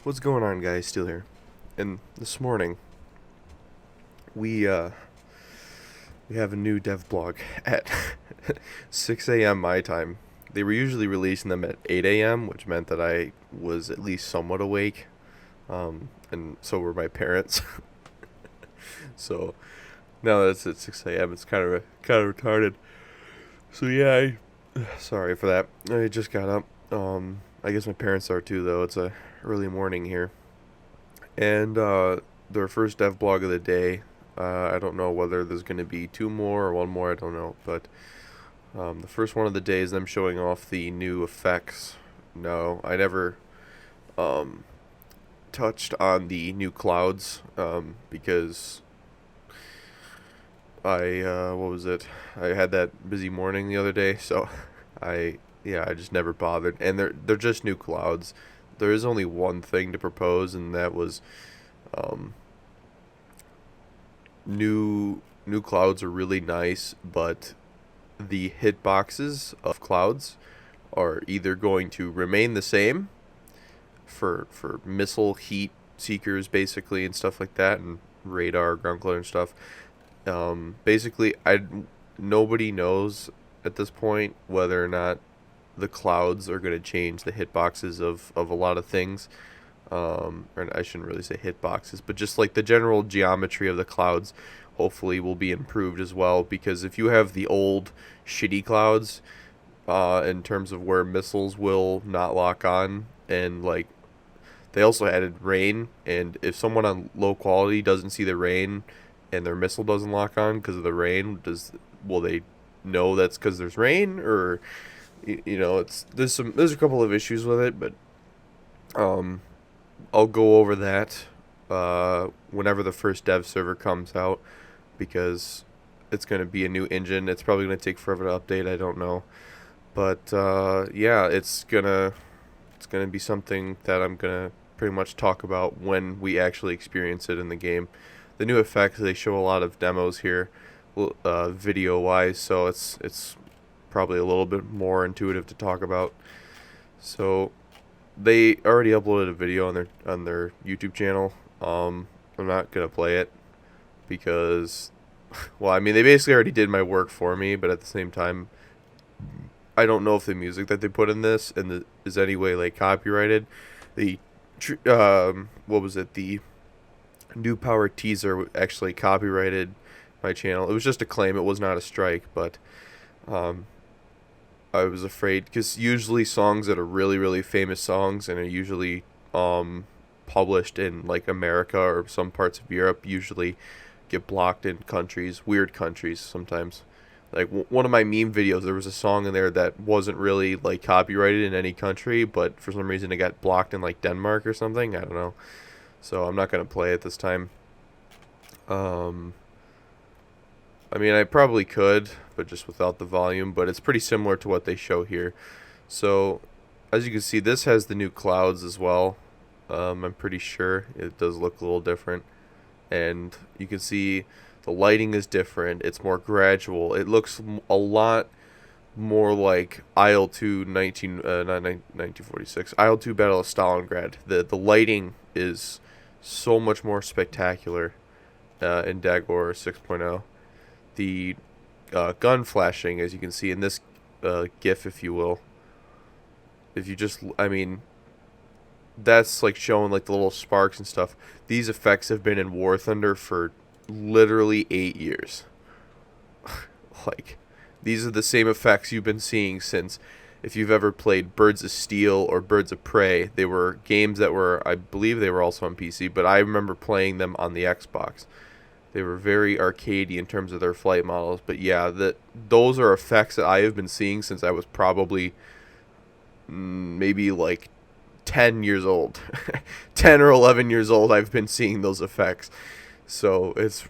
What's going on, guys? Still here. And this morning, we uh we have a new Devblog at 6 a.m. my time. They were usually releasing them at 8 a.m., which meant that I was at least somewhat awake. And so were my parents. So now that it's at 6 a.m., it's kind of retarded. So yeah, sorry for that. I just got up. I guess my parents are too, though. It's a early morning here. And their first dev blog of the day. I don't know whether there's going to be two more or one more. I don't know, but the first one of the day is them showing off the new effects. No, I never um, touched on the new clouds because what was it? I had that busy morning the other day, so I just never bothered. And they're just new clouds. There is only one thing to propose, and that was um, new clouds are really nice, but the hitboxes of clouds are either going to remain the same for missile heat seekers basically and stuff like that, and radar ground clear and stuff. Basically, I nobody knows at this point whether or not the clouds are going to change the hitboxes of a lot of things. Or I shouldn't really say hitboxes, but just like the general geometry of the clouds hopefully will be improved as well, because if you have the old shitty clouds in terms of where missiles will not lock on, and like they also added rain, and if someone on low quality doesn't see the rain and their missile doesn't lock on because of the rain, will they know that's because there's rain? Or it's there's a couple of issues with it, but um I'll go over that whenever the first dev server comes out, because it's going to be a new engine. It's probably going to take forever to update. I don't know, but yeah, it's gonna be something that I'm gonna pretty much talk about when we actually experience it in the game. The new effects, they show a lot of demos here, video wise, so it's probably a little bit more intuitive to talk about. So they already uploaded a video on their YouTube channel. I'm not gonna play it because, well, I mean, they basically already did my work for me, but at the same time, I don't know if the music that they put in this is any way like copyrighted. The what was it? The new power teaser actually copyrighted my channel. It was just a claim. It was not a strike, but um, I was afraid because usually songs that are really really famous songs and are usually published in like America or some parts of Europe usually get blocked in weird countries sometimes. Like one of my meme videos, there was a song in there that wasn't really like copyrighted in any country, but for some reason it got blocked in like Denmark or something. I don't know. So I'm not gonna play it this time. Um, I mean, I probably could, but just without the volume. But it's pretty similar to what they show here. So, as you can see, this has the new clouds as well. I'm pretty sure it does look a little different. And you can see the lighting is different. It's more gradual. It looks a lot more like IL-2 not 1946. IL-2 Battle of Stalingrad. The lighting is so much more spectacular in Dagor 6.0. The gun flashing, as you can see in this GIF, if you will. If you just, I mean, that's like showing like the little sparks and stuff. These effects have been in War Thunder for literally 8 years. Like, these are the same effects you've been seeing since, if you've ever played Birds of Steel or Birds of Prey. They were games that were, I believe they were also on PC, but I remember playing them on the Xbox. They were very arcadey in terms of their flight models, but yeah, those are effects that I have been seeing since I was probably maybe like 10 years old. 10 or 11 years old, I've been seeing those effects. So it's,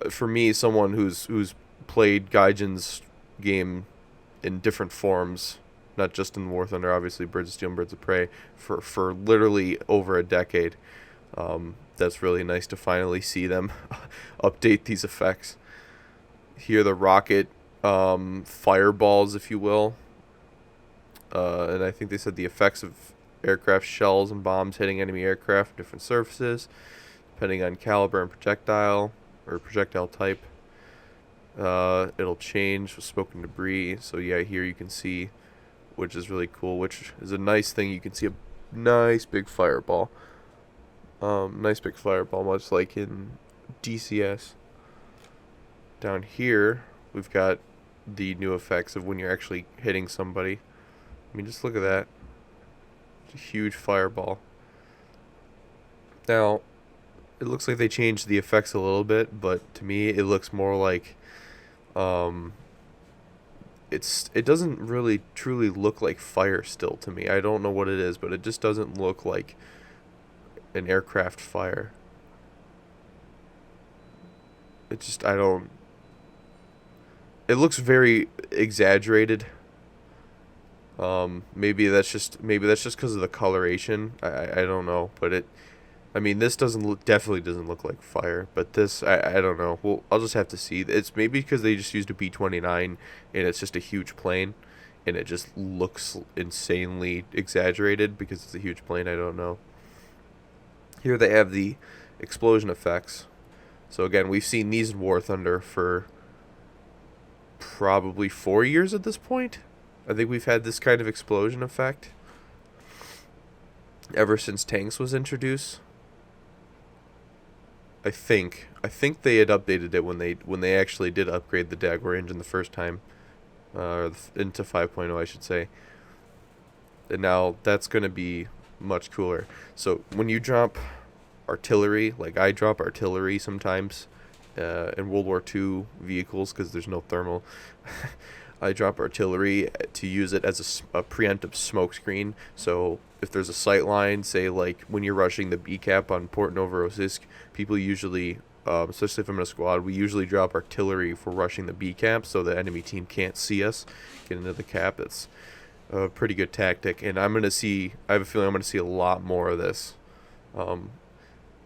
for me, someone who's played Gaijin's game in different forms, not just in War Thunder, obviously Birds of Steel and Birds of Prey, for literally over a decade. That's really nice to finally see them update these effects. Here, the rocket fireballs, if you will. And I think they said the effects of aircraft shells and bombs hitting enemy aircraft from different surfaces, depending on caliber and projectile or projectile type. It'll change with smoke and debris. So yeah, here you can see, which is really cool, which is a nice thing. You can see a nice big fireball. Nice big fireball, much like in DCS. Down here, we've got the new effects of when you're actually hitting somebody. I mean, just look at that. It's a huge fireball. Now, it looks like they changed the effects a little bit, but to me, it looks more like, it doesn't really truly look like fire still to me. I don't know what it is, but it just doesn't look like an aircraft fire. It just, I don't, it looks very exaggerated. Maybe that's just because of the coloration. I don't know, but I mean, this definitely doesn't look like fire, but this, I don't know. Well, I'll just have to see. It's maybe because they just used a B-29 and it's just a huge plane, and it just looks insanely exaggerated because it's a huge plane. I don't know. Here they have the explosion effects. So again, we've seen these in War Thunder for probably 4 years at this point. I think we've had this kind of explosion effect ever since tanks was introduced. I think they had updated it when they actually did upgrade the Dagor engine the first time, into 5.0, I should say. And now that's going to be much cooler. So when you drop artillery, like I drop artillery sometimes in World War II vehicles because there's no thermal. I drop artillery to use it as a preemptive smoke screen. So if there's a sight line, say like when you're rushing the B cap on Port Novorossiysk, people usually, especially if I'm in a squad, we usually drop artillery for rushing the B cap so the enemy team can't see us get into the cap. It's a pretty good tactic, and I have a feeling I'm gonna see a lot more of this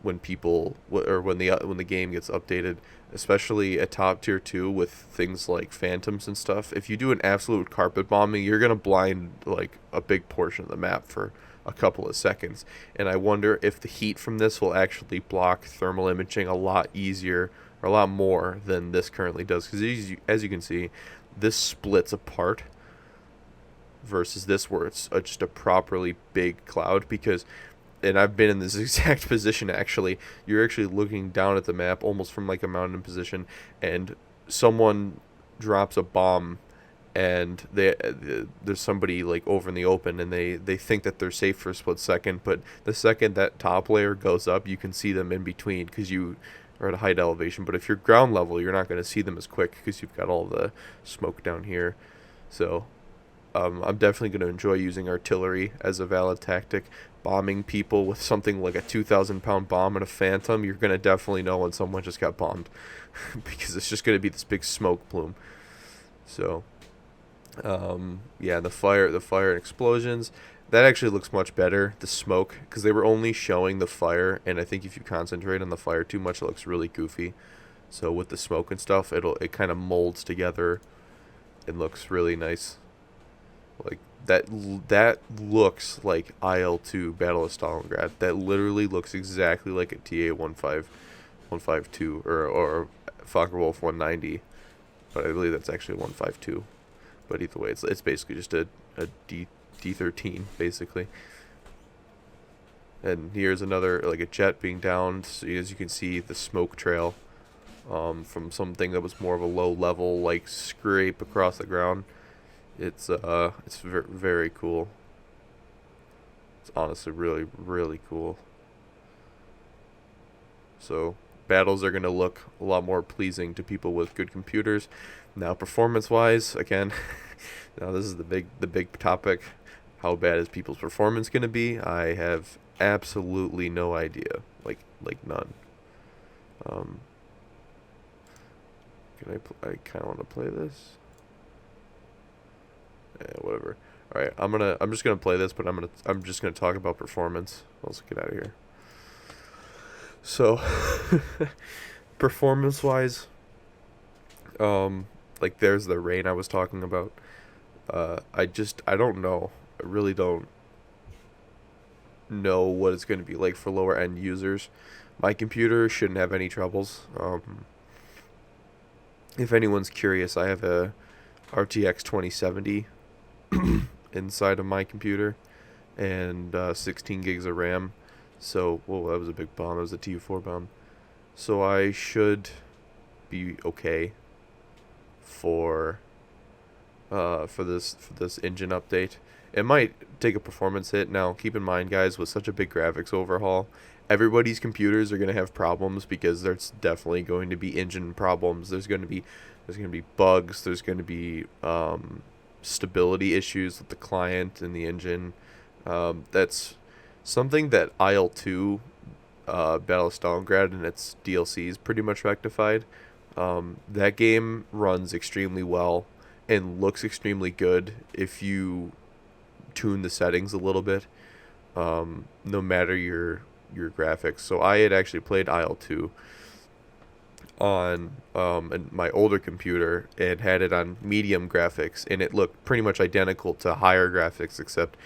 when the game gets updated, especially at top tier 2 with things like phantoms and stuff. If you do an absolute carpet bombing, you're gonna blind like a big portion of the map for a couple of seconds, and I wonder if the heat from this will actually block thermal imaging a lot easier or a lot more than this currently does, because as you can see, this splits apart versus this where it's just a properly big cloud. Because, and I've been in this exact position actually, you're actually looking down at the map almost from like a mountain position, and someone drops a bomb and there's somebody like over in the open, and they think that they're safe for a split second, but the second that top layer goes up, you can see them in between because you are at a height elevation. But if you're ground level, you're not going to see them as quick because you've got all the smoke down here. So I'm definitely going to enjoy using artillery as a valid tactic. Bombing people with something like a 2,000-pound bomb and a phantom, you're going to definitely know when someone just got bombed because it's just going to be this big smoke plume. So yeah, the fire and explosions, that actually looks much better, the smoke, because they were only showing the fire, and I think if you concentrate on the fire too much, it looks really goofy. So with the smoke and stuff, it kind of molds together and looks really nice. Like that looks like IL-2 Battle of Stalingrad. That literally looks exactly like a TA-152 or Focke-Wulf 190, but I believe that's actually 152. But either way, it's basically just a D13 basically. And here's another, like a jet being downed. So as you can see, the smoke trail from something that was more of a low level, like scrape across the ground. It's very, very cool. It's honestly really, really cool. So battles are going to look a lot more pleasing to people with good computers. Now, performance-wise, again, now this is the big topic. How bad is people's performance going to be? I have absolutely no idea, like none. I kind of want to play this. Yeah, whatever. All right, I'm just gonna play this, but I'm just gonna talk about performance. Let's get out of here. So, performance-wise, like there's the rain I was talking about. I don't know. I really don't. know what it's going to be like for lower end users. My computer shouldn't have any troubles. If anyone's curious, I have a RTX 2070 inside of my computer and 16 gigs of RAM. So, whoa, that was a big bomb. That was a TU4 bomb. So I should be okay for this engine update. It might take a performance hit. Now, keep in mind, guys, with such a big graphics overhaul, everybody's computers are going to have problems because there's definitely going to be engine problems. There's going to be bugs. There's going to be stability issues with the client and the engine. That's something that IL-2 Battle of Stalingrad and its DLCs pretty much rectified. That game runs extremely well and looks extremely good if you tune the settings a little bit, no matter your graphics. So I had actually played IL-2 on my older computer and had it on medium graphics, and it looked pretty much identical to higher graphics, except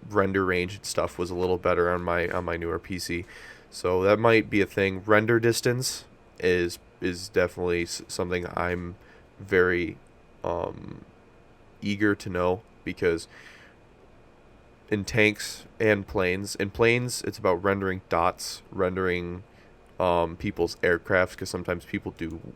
render range and stuff was a little better on my newer PC. So that might be a thing. Render distance is definitely something I'm very eager to know, because in tanks and planes, it's about rendering dots, rendering people's aircraft, because sometimes people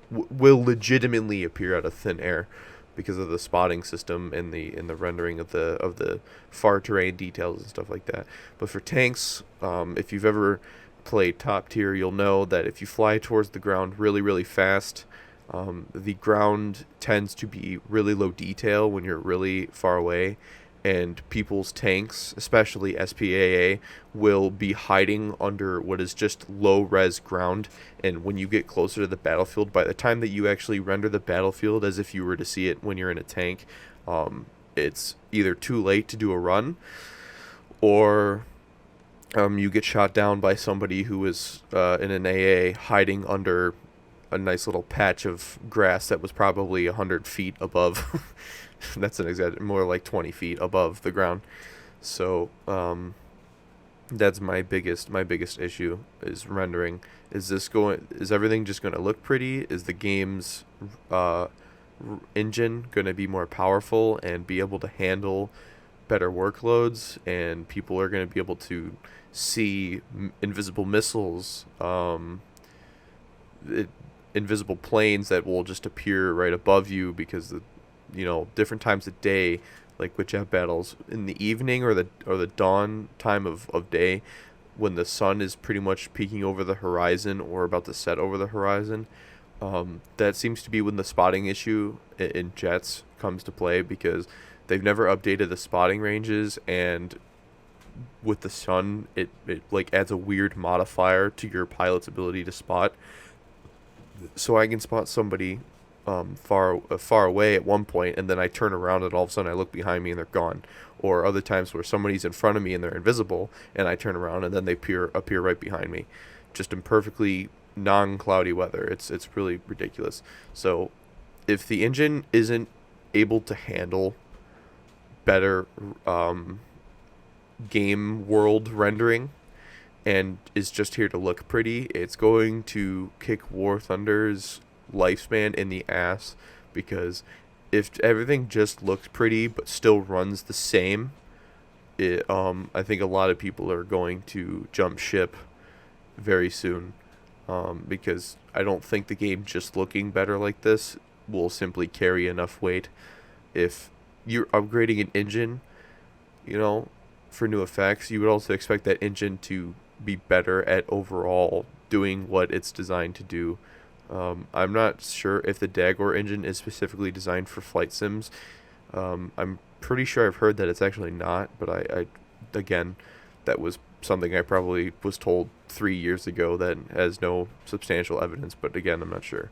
will legitimately appear out of thin air because of the spotting system and the rendering of the far terrain details and stuff like that. But for tanks, if you've ever played top tier, you'll know that if you fly towards the ground really, really fast, the ground tends to be really low detail when you're really far away, and people's tanks, especially SPAA, will be hiding under what is just low-res ground. And when you get closer to the battlefield, by the time that you actually render the battlefield as if you were to see it when you're in a tank, it's either too late to do a run, or you get shot down by somebody who is in an AA hiding under a nice little patch of grass that was probably 100 feet above. That's an exaggeration, more like 20 feet above the ground. So that's my biggest issue is rendering. Is everything just going to look pretty? Is the game's engine going to be more powerful and be able to handle better workloads, and people are going to be able to see invisible missiles, invisible planes that will just appear right above you because different times of day, like with jet battles in the evening or the dawn time of day, when the sun is pretty much peeking over the horizon or about to set over the horizon. That seems to be when the spotting issue in jets comes to play, because they've never updated the spotting ranges, and with the sun, it like adds a weird modifier to your pilot's ability to spot. So I can spot somebody far away at one point, and then I turn around and all of a sudden I look behind me and they're gone. Or other times where somebody's in front of me and they're invisible, and I turn around and then they appear right behind me, just in perfectly non-cloudy weather. It's really ridiculous. So if the engine isn't able to handle better game world rendering and is just here to look pretty, it's going to kick War Thunder's lifespan in the ass. Because if everything just looks pretty but still runs the same, I think a lot of people are going to jump ship very soon, because I don't think the game just looking better like this will simply carry enough weight. If you're upgrading an engine, for new effects, you would also expect that engine to be better at overall doing what it's designed to do. I'm not sure if the Dagor engine is specifically designed for flight sims. I'm pretty sure I've heard that it's actually not, but I again, that was something I probably was told 3 years ago that has no substantial evidence, but again, I'm not sure.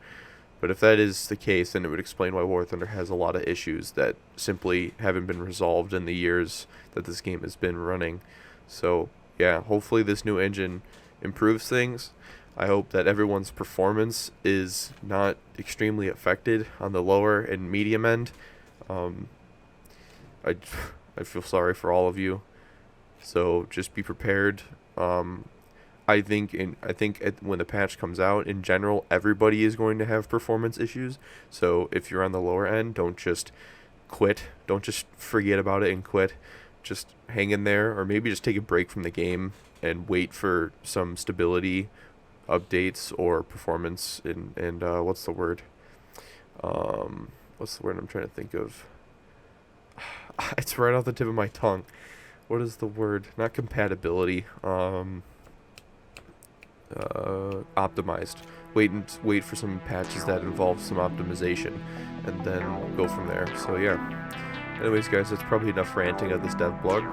But if that is the case, then it would explain why War Thunder has a lot of issues that simply haven't been resolved in the years that this game has been running. So, yeah, hopefully this new engine improves things. I hope that everyone's performance is not extremely affected on the lower and medium end. I feel sorry for all of you. So just be prepared. I think when the patch comes out, in general, everybody is going to have performance issues. So if you're on the lower end, don't just quit. Don't just forget about it and quit. Just hang in there, or maybe just take a break from the game and wait for some stability updates or performance. And what's the word? What's the word I'm trying to think of? It's right off the tip of my tongue. What is the word? Not compatibility. Optimized. Wait for some patches that involve some optimization, and then go from there. So yeah. Anyways, guys, that's probably enough ranting of this Devblog.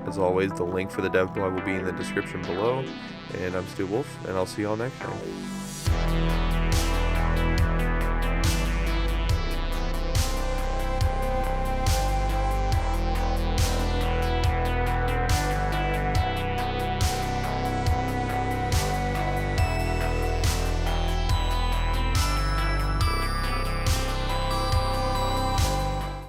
As always, the link for the Devblog will be in the description below. And I'm Stu Wolf, and I'll see y'all next time.